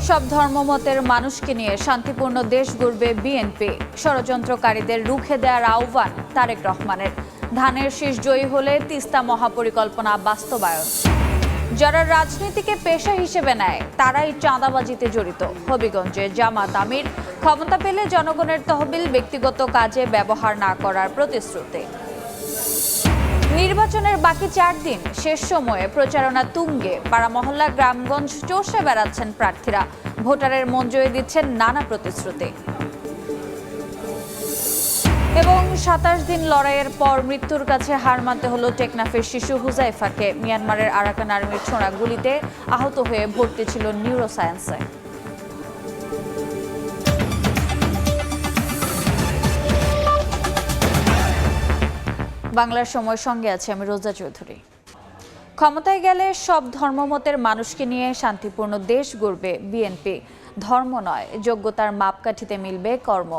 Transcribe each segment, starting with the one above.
সব ধর্মমতের মানুষকে নিয়ে শান্তিপূর্ণ দেশ গড়বে বিএনপি। ষড়যন্ত্রকারীদের রুখে দেওয়ার আহ্বান তারেক রহমানের। ধানের শীষ জয়ী হলে তিস্তা মহাপরিকল্পনা বাস্তবায়ন। যারা রাজনীতিকে পেশা হিসেবে নেয় তারাই চাঁদাবাজিতে জড়িত। হবিগঞ্জে জামাত আমির ক্ষমতা পেলে জনগণের তহবিল ব্যক্তিগত কাজে ব্যবহার না করার প্রতিশ্রুতি। নির্বাচনের বাকি 4 দিন, শেষ সময়ে প্রচারণা তুঙ্গে। পাড়া মহল্লা গ্রামগঞ্জ চষে বেড়াচ্ছেন প্রার্থীরা। ভোটারের মন জয়ে দিচ্ছেন নানা প্রতিশ্রুতি। এবং 27 দিন লড়াইয়ের পর মৃত্যুর কাছে হার মানতে হলো টেকনাফের শিশু হুজাইফাকে। মিয়ানমারের আরাকান আর্মির ছোড়া গুলিতে আহত হয়ে ভর্তি ছিল নিউরোসায়েন্সে। বাংলার সময় সঙ্গে আছে আমি রোজা চৌধুরী। ক্ষমতায় গেলে সব ধর্মমতের মানুষকে নিয়ে শান্তিপূর্ণ দেশ গড়বে বিএনপি। ধর্ম নয়, যোগ্যতার মাপকাঠিতে মিলবে কর্ম।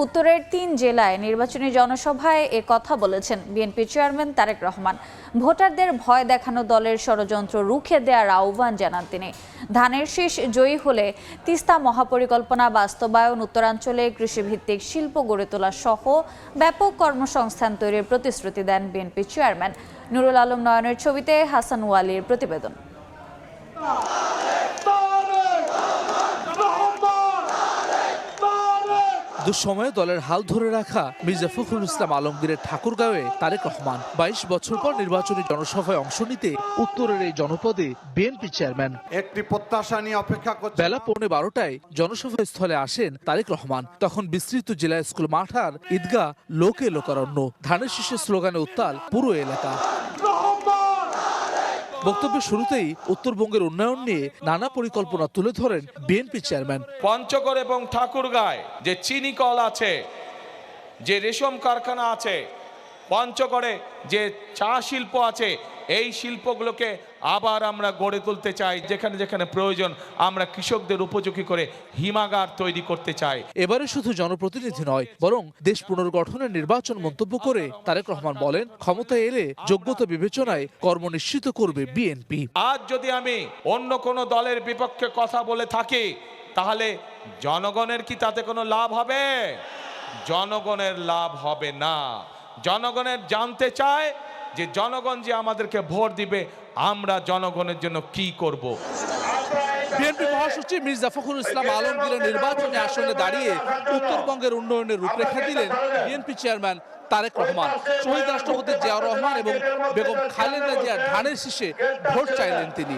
উত্তরের 3 জেলায় নির্বাচনী জনসভায় এ কথা বলেছেন বিএনপি চেয়ারম্যান তারেক রহমান। ভোটারদের ভয় দেখানো দলের ষড়যন্ত্র রুখে দেওয়ার আহ্বান জানান তিনি। ধানের শীষ জয়ী হলে তিস্তা মহাপরিকল্পনা বাস্তবায়ন, উত্তরাঞ্চলে কৃষিভিত্তিক শিল্প গড়ে তোলা সহ ব্যাপক কর্মসংস্থান তৈরির প্রতিশ্রুতি দেন বিএনপি চেয়ারম্যান। নুরুল আলম নয়নের ছবিতে হাসান ওয়ালির প্রতিবেদন। দুঃসময়ে দলের হাল ধরে রাখা মির্জা ফখরুল ইসলাম আলমগীরের ঠাকুরগাঁওয়ে তারেক রহমান 22 বছর পর নির্বাচনী জনসভায় অংশ নিতে উত্তরের এই জনপদে বিএনপি চেয়ারম্যান। একটি প্রত্যাশা নিয়ে অপেক্ষা করছে। বেলা 11:15টায় জনসভা স্থলে আসেন তারেক রহমান। তখন বিস্তৃত জেলা স্কুল মাঠ আর ঈদগাহ লোকে লোকারণ্য। ধানের শীষের স্লোগানে উত্তাল পুরো এলাকা। বক্তব্যের শুরুতেই উত্তরবঙ্গের উন্নয়ন নিয়ে নানা পরিকল্পনা তুলে ধরেন বিএনপি চেয়ারম্যান। পঞ্চগড় এবং ঠাকুরগাঁয় যে চিনি কল আছে, যে রেশম কারখানা আছে, পঞ্চগড়ে যে চা শিল্প আছে, এই শিল্পগুলোকে আবার আমরা গড়ে তুলতে চাই। যেখানে যেখানে প্রয়োজন আমরা কৃষকদের উপযোগী করে হিমাগার তৈরি করতে চাই। এবারে শুধু জনপ্রতিনিধি নয়, বরং দেশ পুনর্গঠনের নির্বাচন মন্তব্য করে তারেক রহমান বলেন, ক্ষমতায় এলে যোগ্যতা বিবেচনায় কর্ম নিশ্চিত করবে বিএনপি। আজ যদি আমি অন্য কোনো দলের বিপক্ষে কথা বলে থাকি তাহলে জনগণের কি তাতে কোনো লাভ হবে? জনগণের লাভ হবে না। জনগণের জানতে চায় যে জনগণ যে আমাদেরকে ভোট দিবে আমরা জনগণের জন্য কি করব। বিএনপি মহাসচিব মির্জা ফখরুল ইসলাম আলমগীরের নির্বাচনী আসনে দাঁড়িয়ে উত্তরবঙ্গের উন্নয়নের রূপরেখা দিলেন বিএনপি চেয়ারম্যান তারেক রহমান। শহীদ রাষ্ট্রপতি জিয়াউর রহমান এবং বেগম খালেদা জিয়ার ধানের শীষে ভোট চাইলেন তিনি।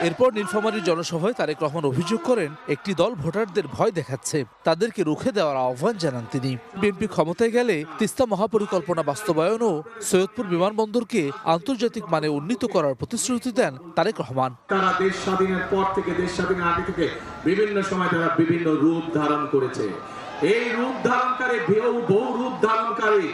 এরপর নীলফামারীর জনসভায় তারেক রহমান অভিযোগ করেন, একটি দল ভোটারদের ভয় দেখাচ্ছে, তাদেরকে রুখে দেওয়ার আহ্বান জানান তিনি। বিএনপি ক্ষমতায় গেলে তিস্তা মহাপরিকল্পনা বাস্তবায়ন ও সৈয়দপুর বিমানবন্দরকে আন্তর্জাতিক মানে উন্নীত করার প্রতিশ্রুতি দেন তারেক রহমান। তারা দেশ স্বাধীনের পর থেকে, দেশ স্বাধীনের আগে থেকে বিভিন্ন সময় তারা বিভিন্ন রূপ ধারণ করেছে। এই রূপ ধারণকারী, বহু রূপ ধারণকারী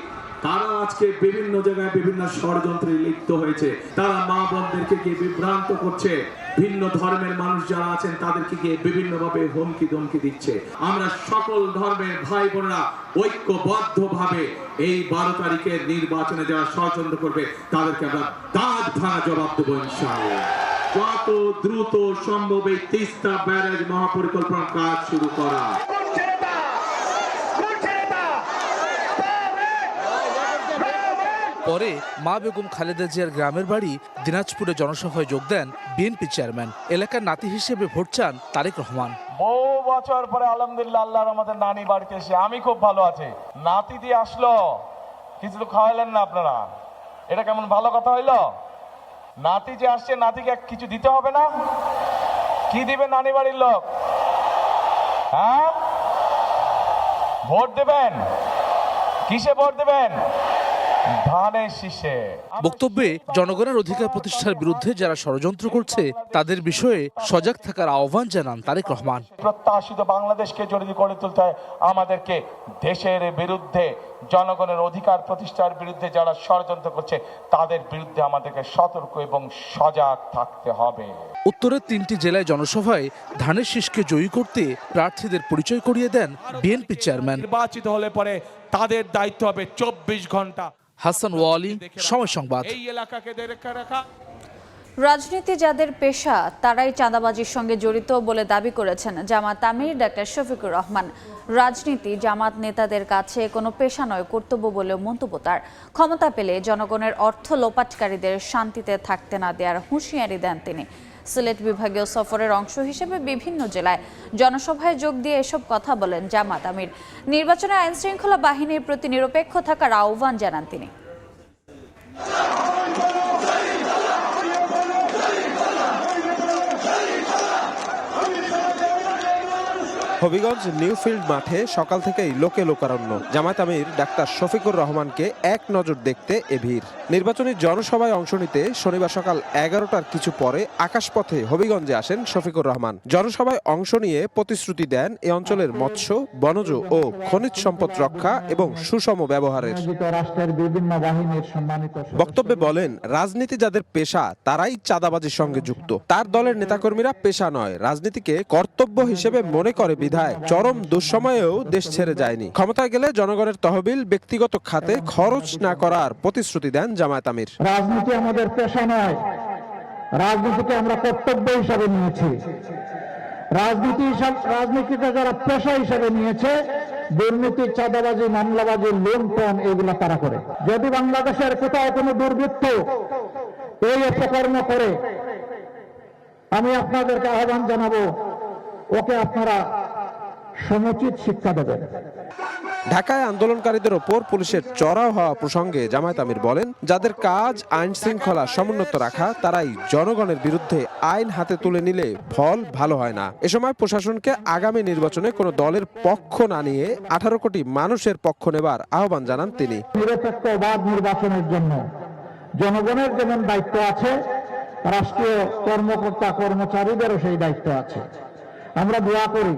তারা আজকে বিভিন্ন জায়গায় বিভিন্ন ষড়যন্ত্রে লিপ্ত হয়েছে। তারা মা বোনদেরকে গিয়ে বিভ্রান্ত করছে। ভিন্ন ধর্মের মানুষ যারা আছেন তাদেরকে গিয়ে বিভিন্নভাবে হুমকি ধমকি দিচ্ছে। আমরা সকল ধর্মের ভাই বোনেরা ঐক্যবদ্ধভাবে এই 12 তারিখের নির্বাচনে যারা ষড়যন্ত্র করবে তাদেরকে আমরা দাঁত ভাঙা জবাব দেবো ইনশাআল্লাহ। যত দ্রুত সম্ভব এই তিস্তা ব্যারেজ মহাপরিকল্পনার কাজ শুরু করা। পরে মা বেগম খালেদা জিয়ার গ্রামের বাড়ি দিনাজপুরে জনসভায় যোগ দেন বিএনপি চেয়ারম্যান। এলাকার নাতি হিসেবে ভোট চান তারেক রহমান। বহু বছর পরে আলহামদুলিল্লাহ আল্লাহর আমাদের নানি বাড়িতে এসে আমি খুব ভালো আছি। নাতি দিয়ে আসলো, কিছু তো খাওয়াইলেন না আপনারা, এটা কেমন ভালো কথা হইলো? নাতি যে আসছে নাতিকে কিছু দিতে হবে না? কি দিবে নানি বাড়ির লোক? হ্যাঁ, ভোট দেবেন। কিসে ভোট দেবেন? ধানের শীষে। বক্তব্যে জনগণের অধিকার প্রতিষ্ঠার বিরুদ্ধে যারা ষড়যন্ত্র করছে তাদের বিষয়ে সজাগ থাকার আহ্বান জানান তারেক রহমান। প্রত্যাশিত বাংলাদেশকে যদি গড়ে তুলতে হয় আমাদেরকে দেশের বিরুদ্ধে, জনগণের অধিকার প্রতিষ্ঠার বিরুদ্ধে যারা ষড়যন্ত্র করছে তাদের বিরুদ্ধে আমাদেরকে সতর্ক এবং সজাগ থাকতে হবে। উত্তরের 3টি জেলায় জনসভায় ধানের শীষকে জয়ী করতে প্রার্থীদের পরিচয় করিয়ে দেন বিএনপি চেয়ারম্যান। নির্বাচিত হলে পরে তাদের দায়িত্ব হবে 24 ঘন্টা। হাসান ওয়ালি, সময় সংবাদ। এই এলাকাকে দেখে রাখা। রাজনীতি যাদের পেশা তারাই চাঁদাবাজির সঙ্গে জড়িত বলে দাবি করেছেন জামাত আমির ডাক্তার শফিকুর রহমান। রাজনীতি জামাত নেতাদের কাছে কোনো পেশা নয়, কর্তব্য বলেও মন্তব্য তার। ক্ষমতা পেলে জনগণের অর্থ লোপাটকারীদের শান্তিতে থাকতে না দেওয়ার হুঁশিয়ারি দেন তিনি। সিলেট বিভাগীয় সফরের অংশ হিসেবে বিভিন্ন জেলায় জনসভায় যোগ দিয়ে এসব কথা বলেন জামাত আমির। নির্বাচনে আইনশৃঙ্খলা বাহিনীর প্রতি নিরপেক্ষ থাকার আহ্বান জানান তিনি। হবিগঞ্জ নিউফিল্ড মাঠে সকাল থেকেই লোকে লোকারণ্য। জামায়াত আমির ডাক্তার শফিকুর রহমানকে এক নজর দেখতে এ ভিড়। নির্বাচনী জনসভায় অংশ নিতে শনিবার সকাল 11টার কিছু পরে আকাশপথে হবিগঞ্জে আসেন শফিকুর রহমান। জনসভায় অংশ নিয়ে প্রতিশ্রুতি দেন এ অঞ্চলের মৎস্য, বনজ ও খনিজ সম্পদ রক্ষা এবং সুষম ব্যবহারের। বক্তব্যে বলেন, রাজনীতি যাদের পেশা তারাই চাঁদাবাজির সঙ্গে যুক্ত। তার দলের নেতাকর্মীরা পেশা নয়, রাজনীতিকে কর্তব্য হিসেবে মনে করে বিধায় চরম দুঃসময়েও দেশ ছেড়ে যায়নি। ক্ষমতায় গেলে জনগণের তহবিল ব্যক্তিগত খাতে খরচ না করার প্রতিশ্রুতি দেন জামায়াত আমির। রাজনীতি আমাদের পেশা নয়, রাজনীতিকে আমরা কর্তব্য হিসাবে নিয়েছি। রাজনীতিতে যারা পেশা হিসাবে নিয়েছে, দুর্নীতি, চাঁদাবাজি, মামলাবাজি, লুণ্ঠন এগুলো তারা করে। যদি বাংলাদেশের কোথাও কোনো দুর্বৃত্ত এই অপকর্ম করে, আমি আপনাদেরকে আহ্বান জানাবো, ওকে আপনারা সমুচিত শিক্ষা দেবেন। ঢাকায় আন্দোলনকারীদের ওপর পুলিশের চড়াও হওয়া প্রসঙ্গে জামায়াত আমির বলেন, যাদের কাজ আইন শৃঙ্খলা সমুন্নত রাখা তারাই জনগণের বিরুদ্ধে আইন হাতে তুলে নিলে ফল ভালো হয় না। এ সময় প্রশাসনকে আগামী নির্বাচনে কোনো দলের পক্ষ না নিয়ে 18 কোটি মানুষের পক্ষ নেবার আহ্বান জানান তিনি। নিরপেক্ষ বাদ নির্বাচনের জন্য জনগণের যেমন দায়িত্ব আছে, রাষ্ট্রীয় কর্মকর্তা কর্মচারীদেরও সেই দায়িত্ব আছে। আমরা দোয়া করি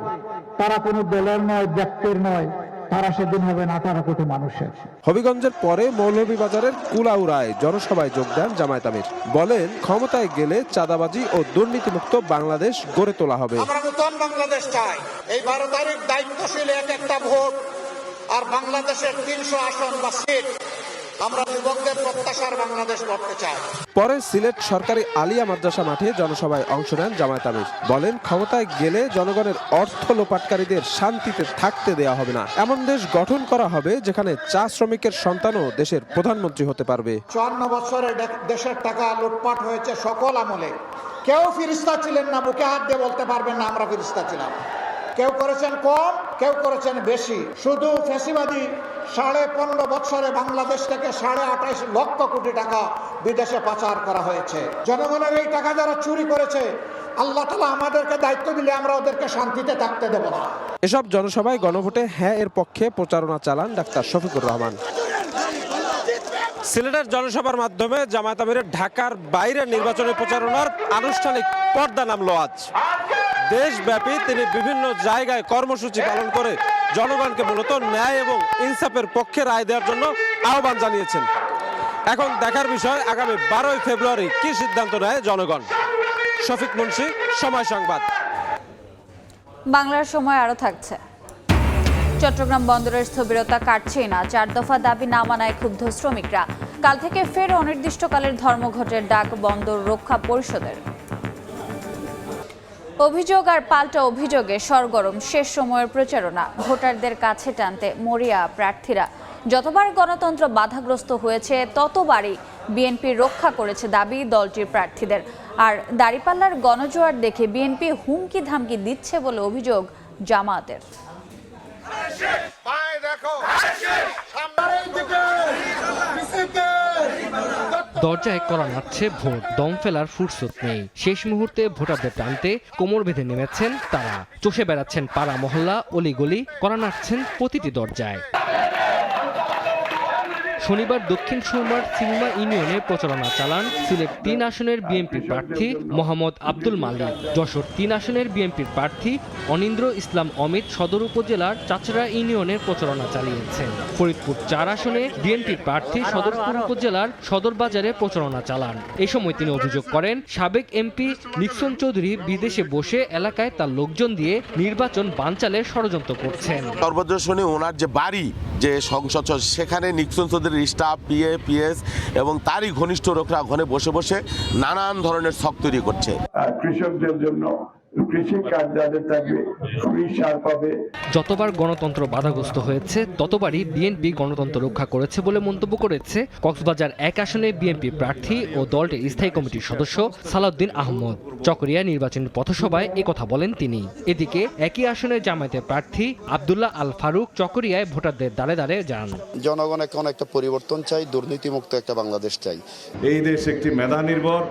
তারা কোনো দলের নয়, ব্যক্তির নয়, তারা সেদিন হবেন 18 কোটি মানুষের। হবিগঞ্জের পরে মৌলভীবাজারের কুলাউড়ায় জনসভায় যোগ দেন জামায়াত আমির। বলেন, ক্ষমতায় গেলে চাঁদাবাজি ও দুর্নীতিমুক্ত বাংলাদেশ গড়ে তোলা হবে। আমরা নতুন বাংলাদেশ চাই। এই 12 তারিখ দায়িত্বশীল একটা ভোট আর বাংলাদেশের 300 আসন বা সিট আমরা যুবকদের প্রত্যাশার বাংলাদেশ গড়তে চাই। পরে সিলেট সরকারি আলিয়া মাদ্রাসা মাঠে জনসভায় অংশ নেন জামায়াত আমির। বলেন, ক্ষমতায় গেলে জনগণের অর্থ লোপাটকারীদের শান্তিতে থাকতে দেওয়া হবে না। এমন দেশ গঠন করা হবে যেখানে চা শ্রমিকের সন্তানও দেশের প্রধানমন্ত্রী হতে পারবে। 54 বছরে দেশের টাকা লুটপাট হয়েছে সকল আমলে। কেউ ফিরিস্তা ছিলেন না, বুকে হাত দিয়ে বলতে পারবেন না আমরা ফিরিস্তা ছিলাম। কেউ করেছেন কম, কেউ করেছেন বেশি। শুধু ফ্যাসিবাদী 15.5 বছরে বাংলাদেশ থেকে 28.5 লক্ষ কোটি টাকা বিদেশে পাচার করা হয়েছে। জনগণের এই টাকা যারা চুরি করেছে, আল্লাহ তাআলা আমাদেরকে দায়িত্ব দিলে আমরা ওদেরকে শান্তিতে থাকতে দেব না। এসব জনসভায় গণভোটে হ্যাঁ এর পক্ষে প্রচারণা চালান ডাক্তার শফিকুর রহমান। সিলেটের জনসভার মাধ্যমে জামায়াত আমিরের ঢাকার বাইরের নির্বাচনী প্রচারণার আনুষ্ঠানিক পর্দা নামলো আজ। দেশব্যাপী তিনি বিভিন্ন জায়গায় কর্মসূচি পালন করে জনগণকে মূলত ন্যায় এবং ইনসাফের পক্ষে রায় দেওয়ার জন্য আহ্বান জানিয়েছেন। এখন দেখার বিষয় আগামী 12 ফেব্রুয়ারি কি সিদ্ধান্ত নেয় জনগণ। শফিক মুন্সি, সময় সংবাদ। বাংলার সময় আরও থাকছে। চট্টগ্রাম বন্দরের স্থবিরতা কাটছেই না। 4 দফা দাবি না মানায় ক্ষুব্ধ শ্রমিকরা। কাল থেকে ফের অনির্দিষ্টকালের ধর্মঘটের ডাক বন্দর রক্ষা পরিষদের। অভিযোগ আর পাল্টা অভিযোগে সরগরম শেষ সময়ের প্রচারণা। ভোটারদের কাছে টানতে মরিয়া প্রার্থীরা। যতবার গণতন্ত্র বাধাগ্রস্ত হয়েছে ততবারই বিএনপি রক্ষা করেছে দাবি দলটির প্রার্থীদের। আর দাঁড়িপাল্লার গণজোয়ার দেখে বিএনপি হুমকি ধামকি দিচ্ছে বলে অভিযোগ জামায়াতের। দরজায় কড়া নাড়ছে ভোট, দম ফেলার ফুরসত নেই। শেষ মুহূর্তে ভোটারদের টানতে কোমর বেঁধে নেমেছেন তারা। চষে বেড়াচ্ছেন পাড়া মহল্লা, অলিগলি, কড়া নাড়ছেন প্রতিটি দরজায়। শনিবার দক্ষিণ সুরমার সিলমা ইউনিয়নে প্রচারণা চালান সিলেট 3 আসনের বিএনপি প্রার্থী মোহাম্মদ আব্দুল মালিক। যশোর 3 আসনের বিএনপির প্রার্থী অনিন্দ্র ইসলাম অমিত সদর উপজেলার চাচড়া ইউনিয়নে প্রচারণা চালিয়েছেন। ফরিদপুর 4 আসনে বিএনপির প্রার্থী সদরপুর উপজেলার সদর বাজারে প্রচারণা চালান। এই সময় তিনি অভিযোগ করেন, সাবেক এমপি নিক্সন চৌধুরী বিদেশে বসে এলাকায় তার লোকজন দিয়ে নির্বাচন বানচালের ষড়যন্ত্র করছেন। সর্বদর্শনে ওনার যে বাড়ি যে সংসদ সেখানে নিক্সন চৌধুরীর স্টাফ পিএস এবং তারই ঘনিষ্ঠ লোকরা ওখানে বসে বসে নানান ধরনের ছক তৈরি করছে। কৃষকদের জন্য কৃষি কাজ যাদের থাকবে ফ্রি সার পাবে। যতবার গণতন্ত্র বাধাগ্রস্ত হয়েছে ততবারই বিএনপি গণতন্ত্র রক্ষা করেছে বলে মন্তব্য করেছে কক্সবাজার 1 আসনে বিএনপি প্রার্থী ও দলটির স্থায়ী কমিটির সদস্য সালাউদ্দিন আহমদ। চকরিয়া নির্বাচনী পথসভায় একথা বলেন তিনি। এদিকে একই আসনে জামায়াতের প্রার্থী আব্দুল্লাহ আল ফারুক চকরিয়ায় ভোটারদের দ্বারে দ্বারে যান। জনগণ এখন একটা পরিবর্তন চাই, দুর্নীতিমুক্ত একটা বাংলাদেশ চাই। এই দেশ একটি মেধা নির্ভর,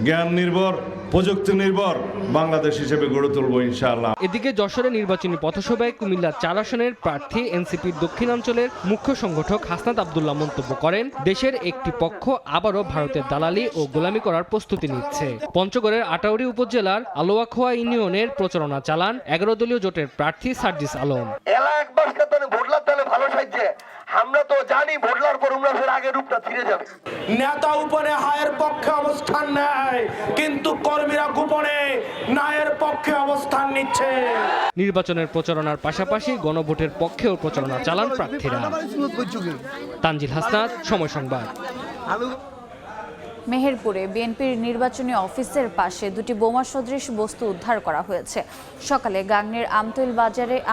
জ্ঞান নির্ভর, প্রযুক্তি নির্ভর বাংলাদেশ হিসেবে গড়ে তুলব ইনশাআল্লাহ। এদিকে যশোরে নির্বাচনী পথসভায় কুমিল্লা 4 আসনের প্রার্থী এনসিপির দক্ষিণাঞ্চলের মুখ্য সংগঠক হাসনাত আব্দুল্লাহ মন্তব্য করেন, দেশের একটি পক্ষ আবারও ভারতের দালালি ও গোলামি করার প্রস্তুতি নিচ্ছে। পঞ্চগড়ের আটাউরি উপজেলার আলোয়াখোয়া ইউনিয়নের প্রচারণা চালান 11 দলীয় জোটের প্রার্থী সার্জিস আলম। আমরা তো জানি ভোটলার পর আমরা ফের আগের রূপটা ফিরে যাবে। নেতা উপরে হায়ের পক্ষে অবস্থান নেয়, কিন্তু কর্মীরা গোপনে ন্যায়ের পক্ষে অবস্থান নিচ্ছে। নির্বাচনের প্রচারণার পাশাপাশি গণভোটের পক্ষেও প্রচারণা চালান প্রার্থীরা। তানজিল হাসনাত, সময় সংবাদ। মেহেরপুরে বিএনপির নির্বাচনী অফিসের পাশে দুটি বোমা সদৃশ বস্তু উদ্ধার করা হয়েছে। সকালে গাংনীর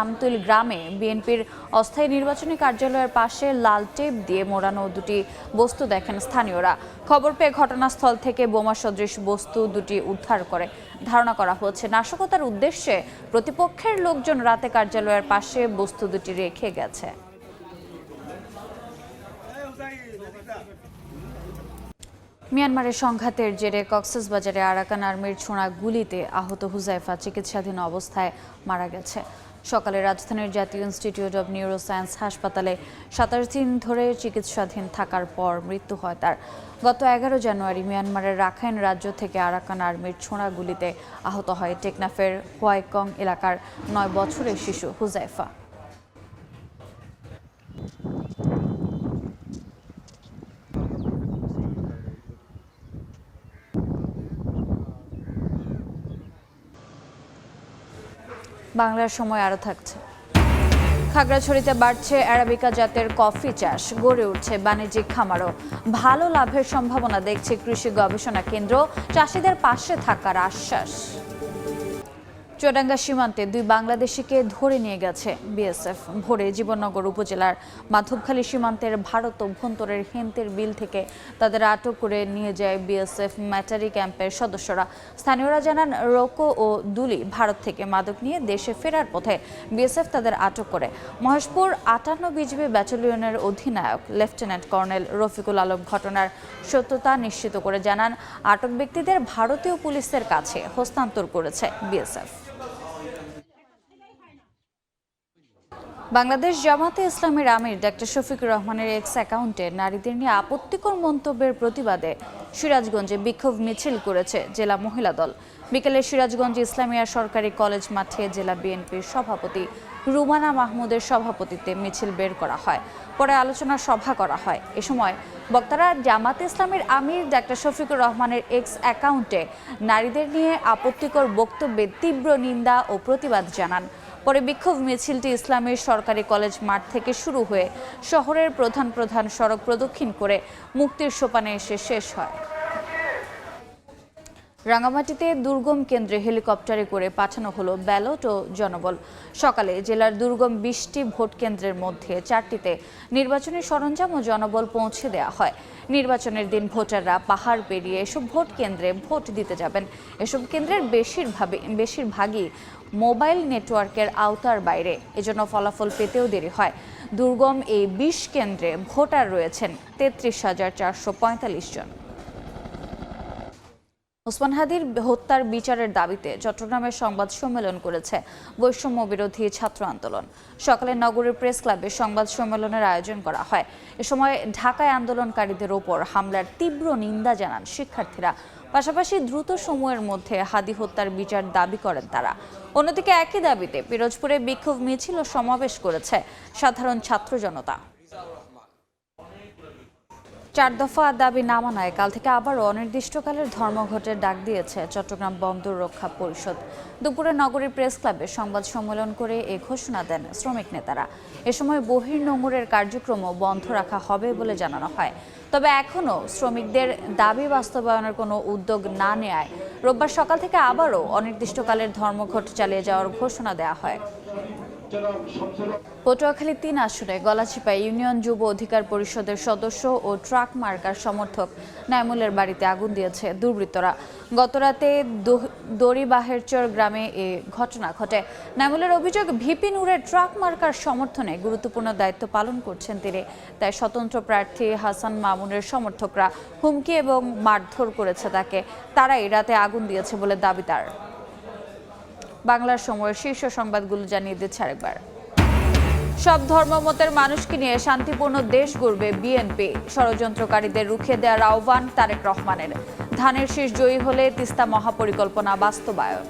আমতুল গ্রামে বিএনপির অস্থায়ী নির্বাচনী কার্যালয়ের পাশে লাল টেপ দিয়ে মোড়ানো দুটি বস্তু দেখেন স্থানীয়রা। খবর পেয়ে ঘটনাস্থল থেকে বোমা সদৃশ বস্তু দুটি উদ্ধার করে ধারণা করা হচ্ছে নাশকতার উদ্দেশ্যে প্রতিপক্ষের লোকজন রাতে কার্যালয়ের পাশে বস্তু দুটি রেখে গেছে। মিয়ানমারের সংঘাতের জেরে কক্সবাজারে আরাকান আর্মির ছোড়া গুলিতে আহত হুজাইফা চিকিৎসাধীন অবস্থায় মারা গেছে। সকালে রাজধানীর জাতীয় ইনস্টিটিউট অব নিউরোসায়েন্স হাসপাতালে 27 দিন ধরে চিকিৎসাধীন থাকার পর মৃত্যু হয় তার। গত 11 জানুয়ারি মিয়ানমারের রাখাইন রাজ্য থেকে আরাকান আর্মির ছোড়া গুলিতে আহত হয় টেকনাফের হোয়াইকং এলাকার 9 বছরের শিশু হুজাইফা। বাংলার সময় আরও থাকছে। খাগড়াছড়িতে বাড়ছে অ্যারাবিকা জাতের কফি চাষ, গড়ে উঠছে বাণিজ্যিক খামারও। ভালো লাভের সম্ভাবনা দেখছে কৃষি গবেষণা কেন্দ্র, চাষিদের পাশে থাকার আশ্বাস। চুয়াডাঙ্গা সীমান্তে 2 বাংলাদেশিকে ধরে নিয়ে গেছে বিএসএফ। ভোরে জীবননগর উপজেলার মাধবখালী সীমান্তের ভারত অভ্যন্তরের হেন্তের বিল থেকে তাদের আটক করে নিয়ে যায় বিএসএফ ম্যাটারি ক্যাম্পের সদস্যরা। স্থানীয়রা জানান, রোকো ও দুলি ভারত থেকে মাদক নিয়ে দেশে ফেরার পথে বিএসএফ তাদের আটক করে। মহেশপুর 58 বিজিবি ব্যাটালিয়নের অধিনায়ক লেফটেন্যান্ট কর্নেল রফিকুল আলম ঘটনার সত্যতা নিশ্চিত করে জানান, আটক ব্যক্তিদের ভারতীয় পুলিশের কাছে হস্তান্তর করেছে বিএসএফ। বাংলাদেশ জামাতে ইসলামের আমির ডক্টর শফিকুর রহমানের এক্স অ্যাকাউন্টে নারীদের নিয়ে আপত্তিকর মন্তব্যের প্রতিবাদে সিরাজগঞ্জে বিক্ষোভ মিছিল করেছে জেলা মহিলা দল। বিকেলে সিরাজগঞ্জ ইসলামিয়া সরকারি কলেজ মাঠে জেলা বিএনপির সভাপতি রুমানা মাহমুদের সভাপতিত্বে মিছিল বের করা হয়। পরে আলোচনা সভা করা হয়। এ সময় বক্তারা জামাতে ইসলামের আমির ডক্টর শফিকুর রহমানের এক্স অ্যাকাউন্টে নারীদের নিয়ে আপত্তিকর বক্তব্যে তীব্র নিন্দা ও প্রতিবাদ জানান। পরে বিক্ষোভ মিছিলটি ইসলামের সরকারি কলেজ মাঠ থেকে শুরু হয়ে শহরের প্রধান সড়ক প্রদক্ষিণ করে মুক্তির সোপানে এসে শেষ হয়। রাঙ্গামাটিতে দুর্গম কেন্দ্রে হেলিকপ্টারে করে পাঠানো হলো ব্যালট ও জনবল। সকালে জেলার দুর্গম 20টি ভোট কেন্দ্রের মধ্যে 4টিতে নির্বাচনী সরঞ্জাম ও জনবল পৌঁছে দেওয়া হয়। নির্বাচনের দিন ভোটাররা পাহাড় পেরিয়ে এসব ভোট কেন্দ্রে ভোট দিতে যাবেন। এসব কেন্দ্রের বেশিরভাগই মোবাইল নেটওয়ার্কের আওতার বাইরে, এজন্য ফলাফল পেতেও দেরি হয়। দুর্গম এই 20 কেন্দ্রে ভোটার রয়েছেন 33,445 জন। ওসমান হাদির হত্যার বিচারের দাবিতে চট্টগ্রামের সংবাদ সম্মেলন করেছে বৈষম্য বিরোধী ছাত্র আন্দোলন। সকালে নগরের প্রেস ক্লাবে সংবাদ সম্মেলনের আয়োজন করা হয়। এ সময় ঢাকায় আন্দোলনকারীদের ওপর হামলার তীব্র নিন্দা জানান শিক্ষার্থীরা। পাশাপাশি দ্রুত সময়ের মধ্যে হাদি হত্যার বিচার দাবি করেন তারা। অন্যদিকে একই দাবিতে পিরোজপুরে বিক্ষোভ মিছিল ও সমাবেশ করেছে সাধারণ ছাত্র জনতা। 4 দফা দাবি না মানায় কাল থেকে আবারও অনির্দিষ্টকালের ধর্মঘটের ডাক দিয়েছে চট্টগ্রাম বন্দর রক্ষা পরিষদ। দুপুরে নগরীর প্রেস ক্লাবে সংবাদ সম্মেলন করে এ ঘোষণা দেন শ্রমিক নেতারা। এ সময় বহির্নোঙরের কার্যক্রমও বন্ধ রাখা হবে বলে জানানো হয়। তবে এখনও শ্রমিকদের দাবি বাস্তবায়নের কোনো উদ্যোগ না নেয়ায় রোববার সকাল থেকে আবারও অনির্দিষ্টকালের ধর্মঘট চালিয়ে যাওয়ার ঘোষণা দেওয়া হয়। পটুয়াখালী 3 আসনে গলাচিপায় ইউনিয়ন যুব অধিকার পরিষদের সদস্য ও ট্রাক মার্কার সমর্থক নাইমুলের বাড়িতে আগুন দিয়েছে দুর্বৃত্তরা। গতরাতে দড়িবাহেরচর গ্রামে এ ঘটনা ঘটে। নাইমুলের অভিযোগ, ভিপি নূরের ট্রাক মার্কার সমর্থনে গুরুত্বপূর্ণ দায়িত্ব পালন করছেন তিনি। তাই স্বতন্ত্র প্রার্থী হাসান মামুনের সমর্থকরা হুমকি এবং মারধর করেছে তাকে। তারাই রাতে আগুন দিয়েছে বলে দাবি তার। বাংলার সময়ের শীর্ষ সংবাদগুলো জানিয়ে দিচ্ছে আরেকবার। সব ধর্মমতের মানুষকে নিয়ে শান্তিপূর্ণ দেশ গড়বে বিএনপি। ষড়যন্ত্রকারীদের রুখে দেওয়ার আহ্বান তারেক রহমানের। ধানের শীষ জয়ী হলে তিস্তা মহাপরিকল্পনা বাস্তবায়ন।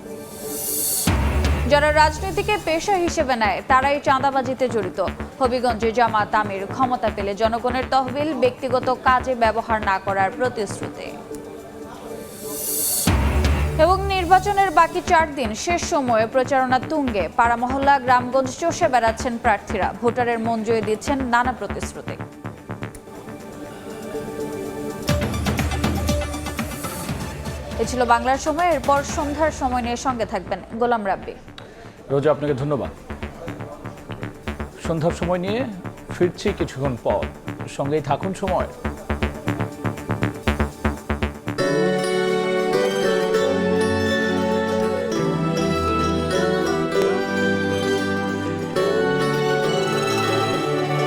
যারা রাজনীতিকে পেশা হিসেবে নেয় তারাই চাঁদাবাজিতে জড়িত। হবিগঞ্জে জামাত আমির ক্ষমতা পেলে জনগণের তহবিল ব্যক্তিগত কাজে ব্যবহার না করার প্রতিশ্রুতি। এবং নির্বাচনের বাকি 4 দিন, শেষ সময়ে প্রচারণা তুঙ্গে। পাড়া মহল্লা গ্রামগঞ্জ চষে বেড়াচ্ছেন প্রার্থীরা। ভোটারের মন জয়ে দিচ্ছেন নানা প্রতিশ্রুতি। এ ছিল বাংলার সময়। এরপর সন্ধ্যার সময় নিয়ে সঙ্গে থাকবেন গোলাম রাব্বি। রোজা, আপনাকে ধন্যবাদ। সন্ধ্যার সময় নিয়ে ফিরছি কিছুক্ষণ পর, সঙ্গেই থাকুন সময়।